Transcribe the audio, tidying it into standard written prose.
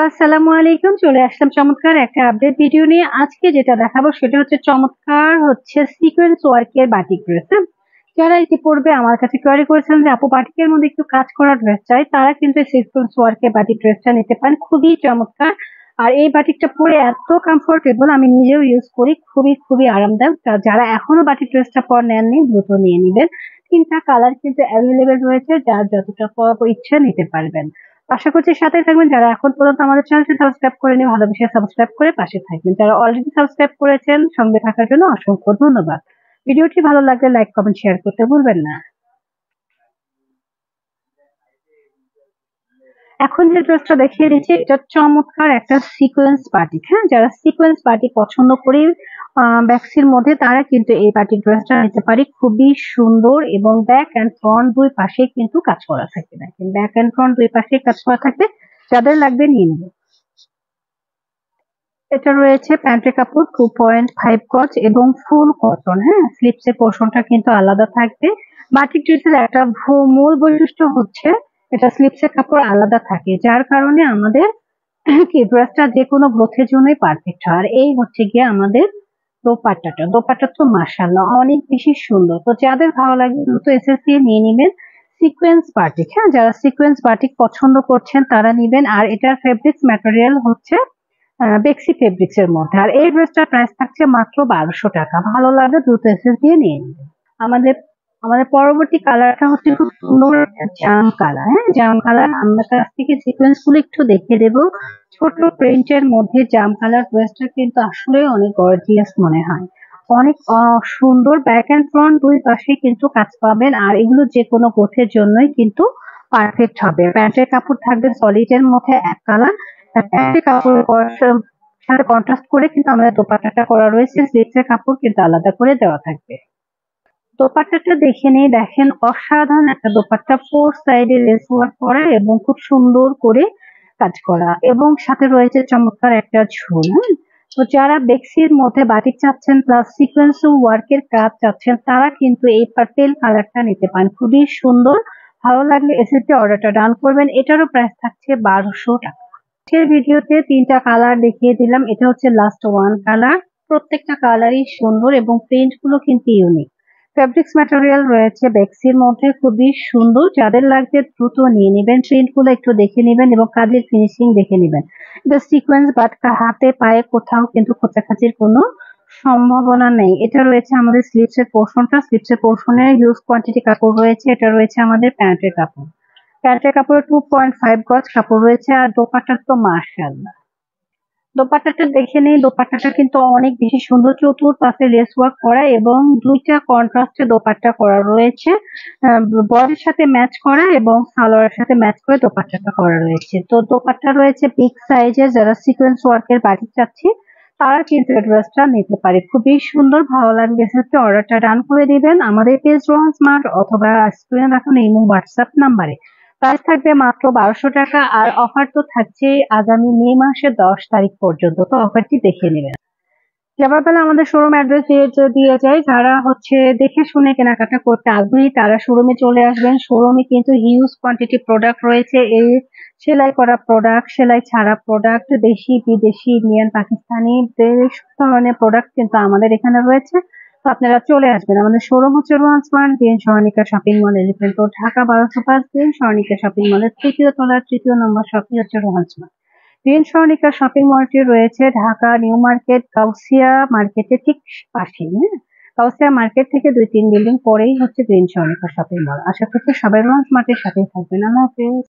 আসসালামু আলাইকুম। চলে আসলাম চমৎকার একটা আপডেট ভিডিও নিয়ে। আজকে যেটা দেখাবো সেটা হচ্ছে চমৎকার সিকোয়েন্স ওয়ার্কের বাটিক ড্রেস। যারা ইতিপূর্বে আমার কাছে কোয়ারি করেছেন যে আপু বাটিকের মধ্যে একটু কাজ করা ড্রেস চাই, তারা কিন্তু সিকোয়েন্স ওয়ার্কের বাটিক ড্রেসটা নিতে পারেন। খুবই চমৎকার। আর এই বাটিকটা পরে এত কমফোর্টেবল, আমি নিজেও ইউজ করি, খুবই খুবই আরামদায়ক। যারা এখনো বাটিক ড্রেসটা পর নেননি দ্রুত নিয়ে নিবেন। 3টা কালার কিন্তু অ্যাভেলেবেল রয়েছে, যার যতটা ইচ্ছা নিতে পারবেন। আশা করছি সাথে থাকবেন। যারা এখন পর্যন্ত আমাদের চ্যানেলটি সাবস্ক্রাইব করেনি, ভালোবেসে সাবস্ক্রাইব করে পাশে থাকবেন। যারা অলরেডি সাবস্ক্রাইব করেছেন, সঙ্গে থাকার জন্য অসংখ্য ধন্যবাদ। ভিডিওটি ভালো লাগলে লাইক, কমেন্ট, শেয়ার করতে ভুলবেন না। এখন যে ড্রেসটা দেখিয়ে দিচ্ছি, এটা চমৎকার একটা সিকোয়েন্স বাটিক। হ্যাঁ, যারা সিকোয়েন্স বাটিক পছন্দ করি ব্যাক্সির মধ্যে, তারা কিন্তু এই বাটিক ড্রেসটা নিতে পারি। খুবই সুন্দর এবং ব্যাক অ্যান্ড ফ্রন্ট দুই পাশে কিন্তু কাজ করা থাকবে। দেখেন, ব্যাক অ্যান্ড ফ্রন্ট দুই পাশে কাজ করা থাকবে। যাদের লাগবে নিয়ে নেবে। এটা রয়েছে প্যান্টের কাপড় 2.5 গজ এবং ফুল কটন। হ্যাঁ, স্লিপস এর পোর্শনটা কিন্তু আলাদা থাকবে। বাটিক ড্রেসের একটা মূল বৈশিষ্ট্য হচ্ছে এটা স্লিপস এর কাপড় আলাদা থাকে, যার কারণে আমাদের কি ড্রেসটা যে কোনো গ্রোথের জন্যই পারফেক্ট হয়। আর এই হচ্ছে গিয়ে আমাদের দোপাট্টা তো মাশাআল্লাহ অনেক বেশি সুন্দর। তো যাদের ভালো লাগে দ্রুত এসএস দিয়ে নিয়ে নিবেন সিকোয়েন্স বাটিক। হ্যাঁ, যারা সিকোয়েন্স বাটিক পছন্দ করছেন তারা নিবেন। আর এটার ফেব্রিক্স ম্যাটেরিয়াল হচ্ছে বেক্সি ফেব্রিক্স এর মধ্যে। আর এই ড্রেসটার প্রাইস থাকছে মাত্র 1200 টাকা। ভালো লাগলে দ্রুত এসএস দিয়ে নিয়ে নিবেন। আমাদের আমাদের পরবর্তী কালারটা হচ্ছে খুব সুন্দর একটা জাম কালার। হ্যাঁ, জাম কালার। আমরা কাছ থেকে সিকোয়েন্স গুলো একটু দেখে দেব। ছোট প্রিন্টের মধ্যে জাম কালার ড্রেসটা কিন্তু আসলে অনেক গর্জিয়াস মনে হয়। অনেক সুন্দর। ব্যাক এন্ড ফ্রন্ট দুই পাশে কিন্তু কাজ পাবেন। আর এগুলো যে কোনো গোছের জন্যই কিন্তু পারফেক্ট হবে। প্যান্টের কাপড় থাকবে সলিড এর মধ্যে এক কালার। প্যান্টের কাপড় সাথে কন্ট্রাস্ট করে কিন্তু আমাদের দোপাট্টাটা করা রয়েছে। স্লিভসের কাপড় কিন্তু আলাদা করে দেওয়া থাকবে। দোপাট্টাটা দেখে নিয়ে দেখেন, অসাধারণ একটা দোপাট্টা। 4 সাইডে লেস ওয়ার্ক করা এবং খুব সুন্দর করে কাজ করা, এবং সাথে রয়েছে চমৎকার একটা ঝুল। হ্যাঁ, তো যারা বেক্সির মধ্যে বাটিক চাচ্ছেন প্লাস সিকোয়েন্স ওয়ার্কের কাজ চাচ্ছেন, তারা কিন্তু এই পার্পেল কালারটা নিতে পারেন। খুবই সুন্দর। ভালো লাগলে এসএসসি অর্ডারটা ডান করবেন। এটারও প্রাইস থাকছে 1200 টাকা। আজকের ভিডিওতে 3টা কালার দেখিয়ে দিলাম। এটা হচ্ছে লাস্ট ওয়ান কালার। প্রত্যেকটা কালারই সুন্দর এবং প্রিন্ট গুলো কিন্তু ইউনিক। ফেব্রিক্স ম্যাটেরিয়াল রয়েছে বেক্সির মধ্যে, খুবই সুন্দর। যাদের লাগবে দ্রুত নিয়ে নেবেন। প্রিন্ট গুলো একটু দেখে নেবেন এবং কাজের ফিনিশিং দেখে নেবেন। এটা সিকোয়েন্স বাট হাতে পায়ে কোথাও কিন্তু খোঁচাখাচির কোনো সম্ভাবনা নেই। এটা রয়েছে আমাদের স্লিভস এর পোর্শনটা। স্লিভস এর পোর্শনে হিউজ কোয়ান্টিটি কাপড় রয়েছে। এটা রয়েছে আমাদের প্যান্টের কাপড়। প্যান্টের কাপড়ে 2.5 গজ কাপড় রয়েছে। আর দোপাট্টা তো মাশাআল্লাহ। দোপাট্টাটা দেখে নেই। দোপাট্টাটা কিন্তু অনেক বেশি সুন্দর। চতুর্পাশে লেস ওয়ার্ক করা এবং দুইটা কন্ট্রাস্টে দোপাট্টা করা রয়েছে। বডির সাথে ম্যাচ করা এবং সালোয়ারের সাথে ম্যাচ করে দোপাট্টাটা করা রয়েছে। তো দোপাট্টা রয়েছে বিগ সাইজের। যারা সিকোয়েন্স ওয়ার্কের বাটিক চাচ্ছি তারা কিন্তু এই ড্রেসটা নিতে পারে। খুবই সুন্দর। ভালো লাগবে সেটা অর্ডারটা ডান করে দিবেন আমাদের পেজ রোহান স্মার্ট অথবা স্ক্রিনে দেখানো ইমো হোয়াটসঅ্যাপ নাম্বারে। প্রাইস থাকবে মাত্র 1200 টাকা। আর অফার তো থাকছে আগামী মে মাসের 10 তারিখ পর্যন্ত। তো অফারটি দেখে নেবেন। যাবার বেলা আমাদের শোরুম অ্যাড্রেস দিয়ে যায়। যারা দেখে শুনে কেনাকাটা করতে আগ্রহী তারা শোরুমে চলে আসবেন। শোরুমে কিন্তু হিউজ কোয়ান্টিটি প্রোডাক্ট রয়েছে। এই সেলাই করা প্রোডাক্ট, সেলাই ছাড়া প্রোডাক্ট, দেশি বিদেশি, ইন্ডিয়ান, পাকিস্তানি বেশ ধরনের প্রোডাক্ট কিন্তু আমাদের এখানে রয়েছে। তো আপনারা চলে আসবেন। আমাদের শোরুম হচ্ছে Rohan smart, green Saranika shopping mall, elephant road, Dhaka 1205। Green Saranika shopping মলের 3য় তলার 3য় নম্বর শপই হচ্ছে Rohan smart. Green Saranika shopping মলটি রয়েছে ঢাকা নিউ মার্কেট গাউসিয়া মার্কেটের ঠিক পাশেই। হ্যাঁ, গাউসিয়া মার্কেট থেকে 2-3 বিল্ডিং পরেই হচ্ছে গ্রিন সরণিকা শপিং মল। আশা করছি সবাই রোহান স্মার্টের সাথেই থাকবেন। আল্লাহ হাফেজ।